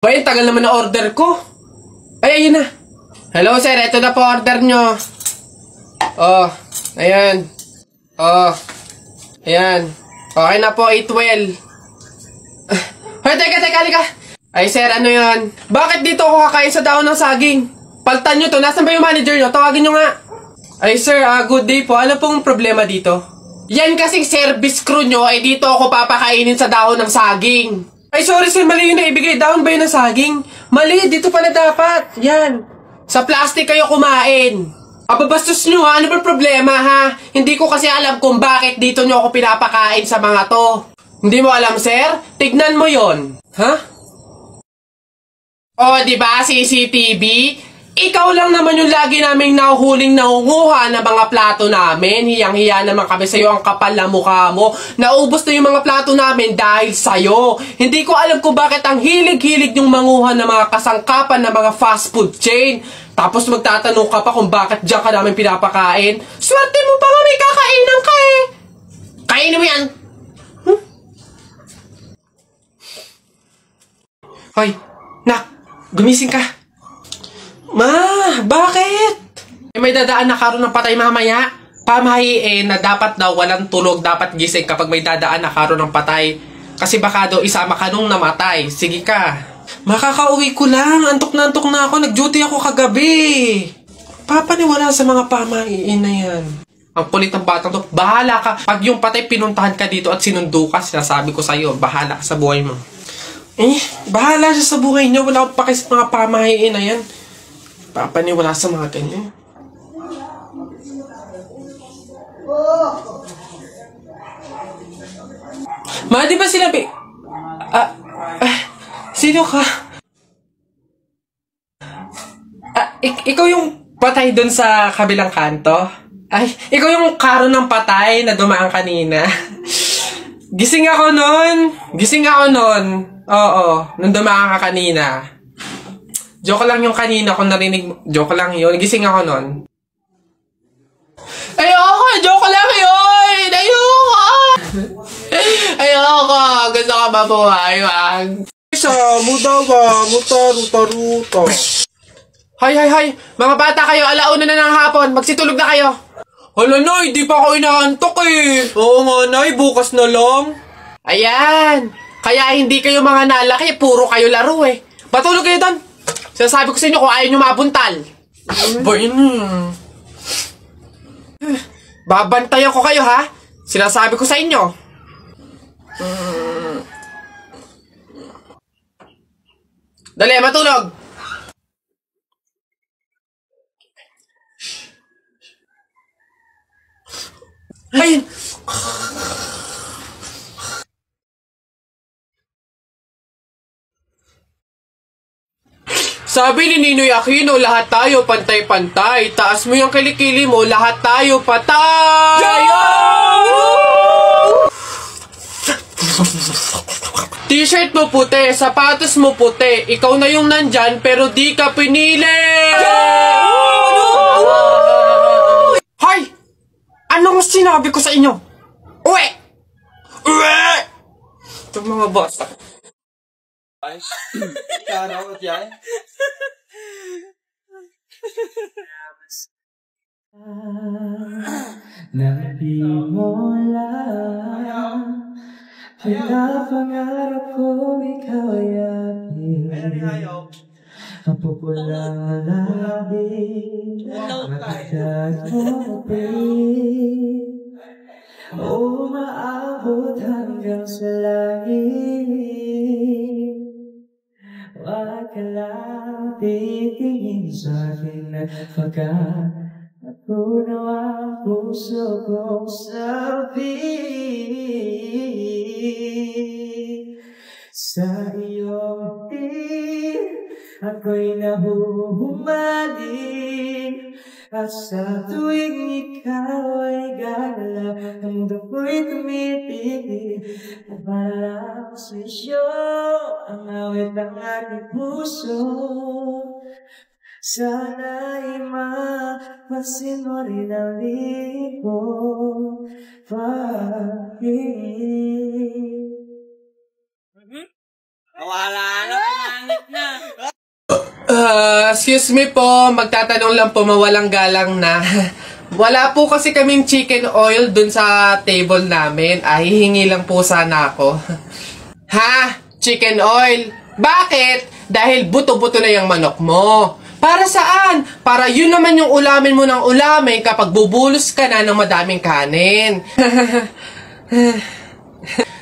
Bay, tagal naman na order ko. Ay, ayun na. Hello, sir. Ito na po order nyo. Oh, ayan. Oh, ayan. Okay na po, 812. Hoy, teka, halika. Ay, sir, ano yan? Bakit dito ako kakain sa dahon ng saging? Paltan nyo to. Nasaan ba yung manager nyo? Tawagin nyo nga. Ay, sir, good day po. Ano pong problema dito? Yan kasing service crew nyo, ay dito ako papakainin sa dahon ng saging. Ay, sorry sir, mali yun na ibigay. Dahon ba yun ng saging? Mali, dito pala dapat. Yan. Sa plastic kayo kumain. Ababastos nyo ha, ano ba problema ha? Hindi ko kasi alam kung bakit dito nyo ako pinapakain sa mga to. Hindi mo alam sir? Tignan mo yon. Ha? O, diba, CCTV? Ikaw lang naman yung lagi naming nahuhuling nangunguha ng mga plato namin. Hiyang-hiya naman kami sa'yo, ang kapal na mukha mo. Naubos na yung mga plato namin dahil sa'yo. Hindi ko alam kung bakit ang hilig-hilig yung manguha ng mga kasangkapan ng mga fast food chain. Tapos magtatanong ka pa kung bakit diyan ka namin pinapakain. Swerte mo pa nga may kakainan ka eh. Kainin mo yan. Hoy, nak, gumising ka. Ma, bakit? May dadaan na karon ng patay mamaya. Pamahiin na dapat daw walang tulog, dapat gising kapag may dadaan na karon ng patay. Kasi baka daw isama ka nung namatay. Sige ka. Makakauwi ko lang. Antok na ako. Nag-duty ako kagabi. Papaniwala sa mga pamahiin na yan. Ang kulit ng batang to. Bahala ka. Pag yung patay pinuntahan ka dito at sinundo ka, sinasabi ko sa'yo, bahala ka sa buhay mo. Bahala siya sa buhay niyo. Wala akong paki sa mga pamahiin na yan. Papaniwala sa mga ganyan. Ma, di ba sinabi? Sino ka? Ikaw yung patay dun sa kabilang kanto? Ay, ikaw yung karo ng patay na dumaan kanina. Gising ako nun. Oo, nung dumaan ka kanina. Joke lang yung kanina kung narinig mo. Joke lang yun. Gising ako nun. Ayoko! Joke lang yun! Ayoko! Gusto ka mabuhay, wag. Isa, mudawa, ruta. Hay! Mga bata kayo, alauna na ng hapon. Magsitulog na kayo. Hala, Nay, di pa ako inaantok eh. Oo nga, Nay, bukas na lang. Ayan. Kaya hindi kayo mga nalaki, puro kayo laro eh. Matulog kayo doon. Sinasabi ko sa inyo kung ayaw nyo mabuntal. Ba yun? Babantayan ko kayo ha. Sinasabi ko sa inyo. Dali, matulog. Ayun. Sabi ni Ninoy Aquino, lahat tayo pantay-pantay. Taas mo yung kilikili mo, lahat tayo patay! T-shirt mo puti, sapatos mo puti. Ikaw na yung nandyan, pero di ka pinili! Hoy! Anong sinabi ko sa inyo? Uwe! Itong mga basta. Karawat yan. Nang di mo lang pinapangarap ko ikaw ay akin. Mapupulang labi matatag mo din. O maabot hanggang sa langit. Wag ka lang titingin sa'kin at natunaw ang puso kong sabi. Sa iyong tingin ako'y nahuhumaling. At sa tuwing ikaw ay gagalaw, ang dugo'y tumitigil. At parang swisyo ang awit ng aking puso. Sana'y mapasin mo rin ang libo pag-ibig. Wala na, pangangit na. Excuse me po, magtatanong lang po, mawalang galang na. Wala po kasi kaming chicken oil dun sa table namin. Hihingi lang po sana ako. Ha? Chicken oil? Bakit? Dahil buto-buto na yung manok mo. Para saan? Para yun naman yung ulamin mo ng ulamin kapag bubulos ka na ng madaming kanin.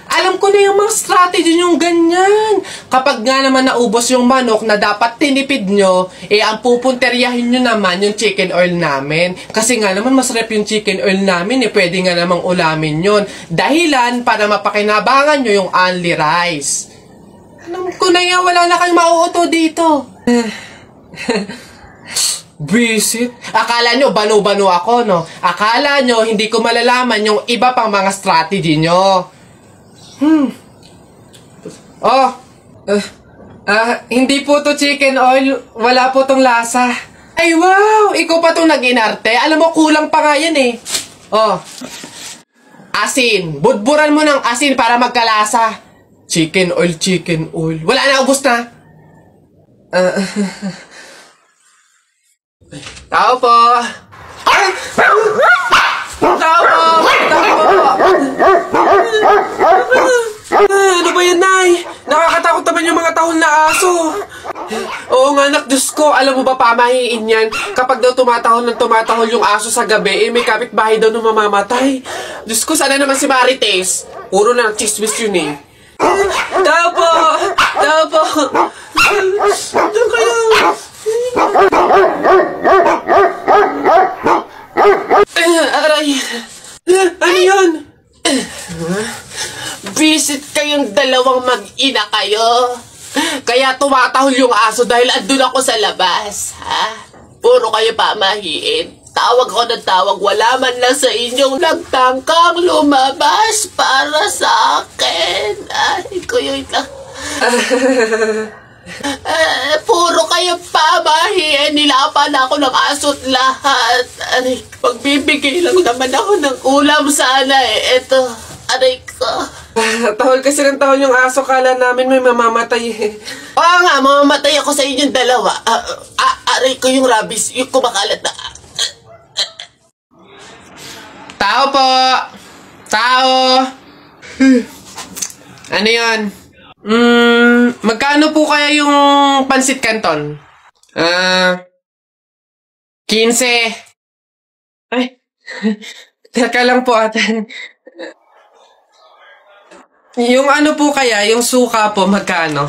Alam ko na yung mga strategy yung ganyan. Kapag nga naman naubos yung manok na dapat tinipid nyo, ang pupunteryahin nyo naman yung chicken oil namin. Kasi nga naman masarap yung chicken oil namin, pwede nga namang ulamin yun. Dahilan para mapakinabangan nyo yung only rice. Alam ko na yan, wala na kayong mauuto dito. Visit? Akala nyo banu-banu ako, no? Akala nyo hindi ko malalaman yung iba pang mga strategy nyo. Hindi po to chicken oil. Wala po tong lasa. Ay wow, ikaw pa tong nag-inarte. Alam mo, kulang pa nga yan eh. Asin. Budburan mo ng asin para magkalasa. Chicken oil, chicken oil. Wala na, ubos na. Tao po. Tao po. Ano ba yan, Nay? Nakakatakot naman yung mga tahol na aso. Oo nga, anak, Diyos ko. Alam mo ba, pamahiin yan. Kapag daw tumatahol yung aso sa gabi, may kapitbahay daw na mamamatay. Diyos ko, sana naman si Marites. Puro na chismis yun eh. Tao po! Tao po! Diyan kayo! Aray! Ano yun? Visit kayong dalawang mag-ina kayo. Kaya tumatahol yung aso dahil andun ako sa labas. Ha? Puro kayo pamahiin. Tawag ko ng tawag, wala man lang sa inyong nagtangkang lumabas para sa akin. Ay, kuyoy lang. Puro kayo pamahiin. Nilapan ako ng aso't lahat. Aray, pagbibigay lang naman ako ng ulam sana eh. Ito, aray ko. Tahol kasi ng tahol yung aso, kala namin may mamamatay eh. Oo nga, mamamatay ako sa inyong dalawa. Aray ko yung rabies, yung kumakalat na. Tao po! Tao! Ano yun? Magkano po kaya yung pansit canton? 15. Ay, teka lang po atan. Yung ano po kaya, yung suka po, magkano?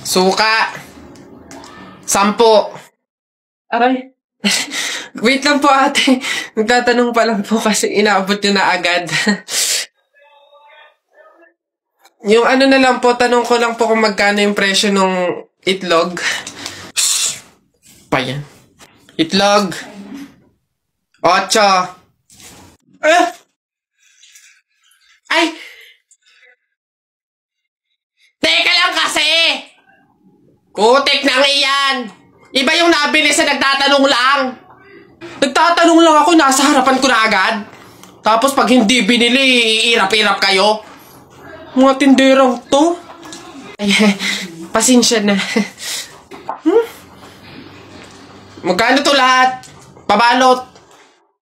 Suka. 10. Aray. Wait lang po ate. Nagtatanong pa lang po kasi inaabot nyo na agad. Yung ano na lang po, tanong ko lang po kung magkano yung presyo ng itlog. Shhh! Pa yan. Itlog. 8. Ay! Teka lang kasi! Kutik na iyan! Iba yung nabili sa nagtatanong lang. Nagtatanong lang ako, nasa harapan ko na agad. Tapos pag hindi binili, iirap-irap kayo. Mga tinderang to. Ay, pasensya na. Magkano to lahat? Pabalot.